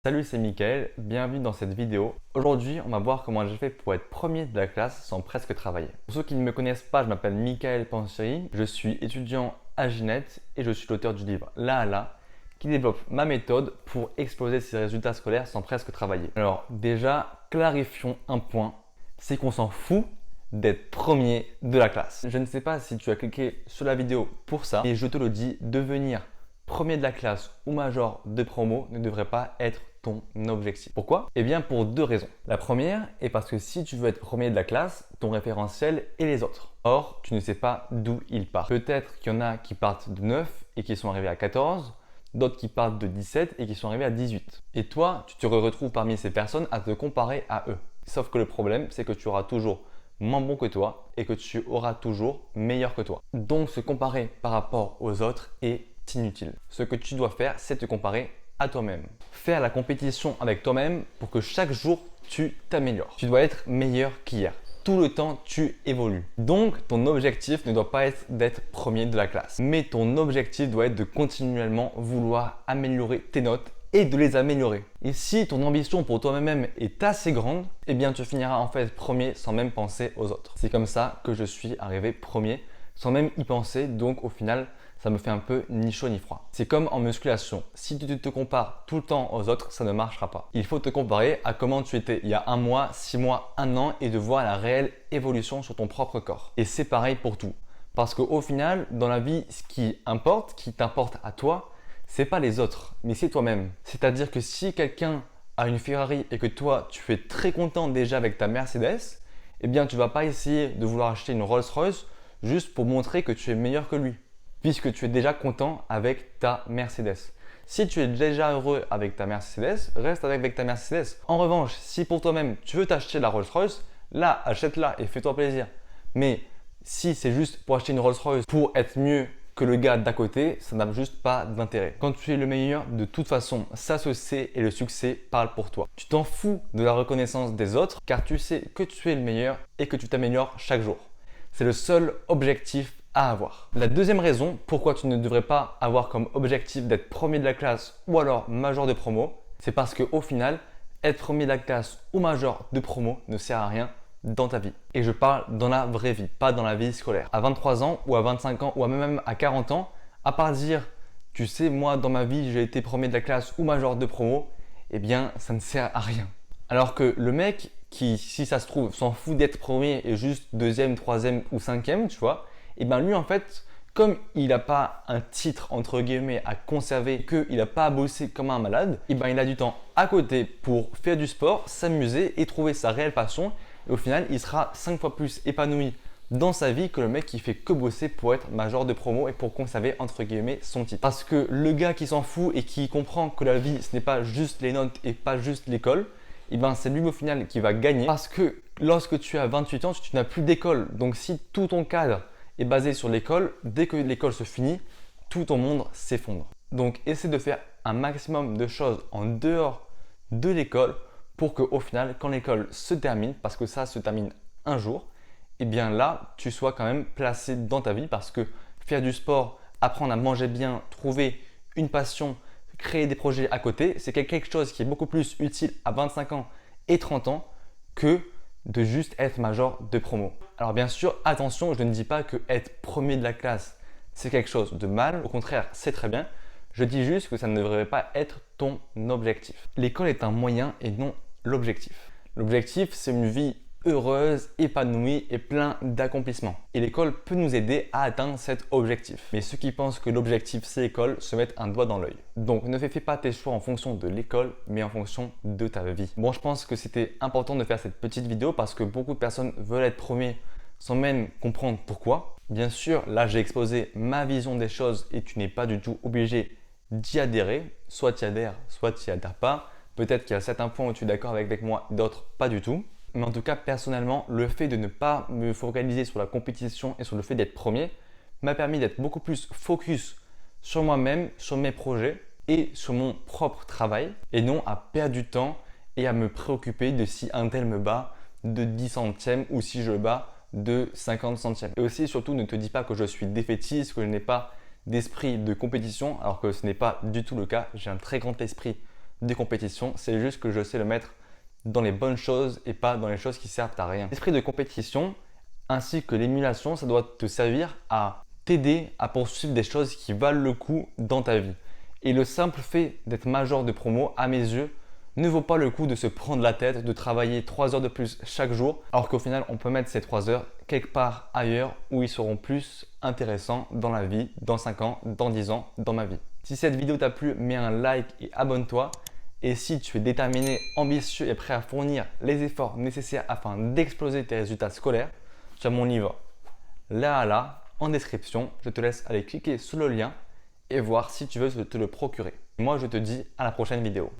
Salut, c'est Mickaël, bienvenue dans cette vidéo. Aujourd'hui, on va voir comment j'ai fait pour être premier de la classe sans presque travailler. Pour ceux qui ne me connaissent pas, je m'appelle Mickaël Panseri, je suis étudiant à Ginette et je suis l'auteur du livre Là à là, qui développe ma méthode pour exploser ses résultats scolaires sans presque travailler. Alors déjà, clarifions un point, c'est qu'on s'en fout d'être premier de la classe. Je ne sais pas si tu as cliqué sur la vidéo pour ça, et je te le dis, devenir premier de la classe ou major de promo ne devrait pas être ton objectif. Pourquoi? Eh bien pour deux raisons. La première est parce que si tu veux être premier de la classe, ton référentiel est les autres. Or, tu ne sais pas d'où ils partent. Peut-être qu'il y en a qui partent de 9 et qui sont arrivés à 14, d'autres qui partent de 17 et qui sont arrivés à 18. Et toi, tu te retrouves parmi ces personnes à te comparer à eux. Sauf que le problème, c'est que tu auras toujours moins bon que toi et que tu auras toujours meilleur que toi. Donc se comparer par rapport aux autres est inutile. Ce que tu dois faire, c'est te comparer à toi-même. Faire la compétition avec toi-même pour que chaque jour, tu t'améliores. Tu dois être meilleur qu'hier. Tout le temps, tu évolues. Donc, ton objectif ne doit pas être d'être premier de la classe. Mais ton objectif doit être de continuellement vouloir améliorer tes notes et de les améliorer. Et si ton ambition pour toi-même est assez grande, eh bien tu finiras en fait premier sans même penser aux autres. C'est comme ça que je suis arrivé premier sans même y penser, donc au final, ça me fait un peu ni chaud ni froid. C'est comme en musculation. Si tu te compares tout le temps aux autres, ça ne marchera pas. Il faut te comparer à comment tu étais il y a un mois, 6 mois, un an et de voir la réelle évolution sur ton propre corps. Et c'est pareil pour tout. Parce qu'au final, dans la vie, ce qui importe, qui t'importe à toi, c'est pas les autres, mais c'est toi-même. C'est-à-dire que si quelqu'un a une Ferrari et que toi, tu es très content déjà avec ta Mercedes, eh bien, tu vas pas essayer de vouloir acheter une Rolls-Royce juste pour montrer que tu es meilleur que lui, puisque tu es déjà content avec ta Mercedes. Si tu es déjà heureux avec ta Mercedes, reste avec ta Mercedes. En revanche, si pour toi-même, tu veux t'acheter la Rolls-Royce, là, achète-la et fais-toi plaisir. Mais si c'est juste pour acheter une Rolls-Royce pour être mieux que le gars d'à côté, ça n'a juste pas d'intérêt. Quand tu es le meilleur, de toute façon, ça se sait et le succès parle pour toi. Tu t'en fous de la reconnaissance des autres car tu sais que tu es le meilleur et que tu t'améliores chaque jour. C'est le seul objectif à avoir. La deuxième raison pourquoi tu ne devrais pas avoir comme objectif d'être premier de la classe ou alors major de promo, c'est parce qu'au final, être premier de la classe ou major de promo ne sert à rien dans ta vie. Et je parle dans la vraie vie, pas dans la vie scolaire. À 23 ans ou à 25 ans ou même à 40 ans, à part dire, tu sais, moi dans ma vie j'ai été premier de la classe ou major de promo, eh bien ça ne sert à rien. Alors que le mec qui, si ça se trouve, s'en fout d'être premier et juste deuxième, troisième ou cinquième, tu vois, et bien lui en fait, comme il n'a pas un titre entre guillemets à conserver, qu'il n'a pas à bosser comme un malade, et ben il a du temps à côté pour faire du sport, s'amuser et trouver sa réelle passion. Et au final, il sera 5 fois plus épanoui dans sa vie que le mec qui fait que bosser pour être major de promo et pour conserver entre guillemets son titre. Parce que le gars qui s'en fout et qui comprend que la vie ce n'est pas juste les notes et pas juste l'école, et ben c'est lui au final qui va gagner parce que lorsque tu as 28 ans, tu n'as plus d'école. Donc si tout ton cadre est basé sur l'école, dès que l'école se finit, tout ton monde s'effondre. Donc essaie de faire un maximum de choses en dehors de l'école pour qu'au final, quand l'école se termine, parce que ça se termine un jour, et bien là, tu sois quand même placé dans ta vie parce que faire du sport, apprendre à manger bien, trouver une passion, créer des projets à côté, c'est quelque chose qui est beaucoup plus utile à 25 ans et 30 ans que de juste être major de promo. Alors bien sûr, attention, je ne dis pas que être premier de la classe, c'est quelque chose de mal. Au contraire, c'est très bien. Je dis juste que ça ne devrait pas être ton objectif. L'école est un moyen et non l'objectif. L'objectif, c'est une vie heureuse, épanouie et plein d'accomplissements. Et l'école peut nous aider à atteindre cet objectif. Mais ceux qui pensent que l'objectif c'est l'école se mettent un doigt dans l'œil. Donc ne fais pas tes choix en fonction de l'école, mais en fonction de ta vie. Bon, je pense que c'était important de faire cette petite vidéo parce que beaucoup de personnes veulent être premiers sans même comprendre pourquoi. Bien sûr, là j'ai exposé ma vision des choses et tu n'es pas du tout obligé d'y adhérer. Soit tu y adhères, soit tu n'y adhères pas. Peut-être qu'il y a certains points où tu es d'accord avec moi, d'autres pas du tout. Mais en tout cas, personnellement, le fait de ne pas me focaliser sur la compétition et sur le fait d'être premier m'a permis d'être beaucoup plus focus sur moi-même, sur mes projets et sur mon propre travail et non à perdre du temps et à me préoccuper de si un tel me bat de 10 centièmes ou si je le bats de 50 centièmes. Et aussi, surtout, ne te dis pas que je suis défaitiste, que je n'ai pas d'esprit de compétition alors que ce n'est pas du tout le cas. J'ai un très grand esprit des compétitions, c'est juste que je sais le mettre dans les bonnes choses et pas dans les choses qui servent à rien. L'esprit de compétition ainsi que l'émulation, ça doit te servir à t'aider à poursuivre des choses qui valent le coup dans ta vie. Et le simple fait d'être major de promo, à mes yeux, ne vaut pas le coup de se prendre la tête, de travailler 3 heures de plus chaque jour, alors qu'au final, on peut mettre ces 3 heures quelque part ailleurs où ils seront plus intéressants dans la vie, dans 5 ans, dans 10 ans, dans ma vie. Si cette vidéo t'a plu, mets un like et abonne-toi. Et si tu es déterminé, ambitieux et prêt à fournir les efforts nécessaires afin d'exploser tes résultats scolaires, tu as mon livre là en description. Je te laisse aller cliquer sur le lien et voir si tu veux te le procurer. Moi, je te dis à la prochaine vidéo.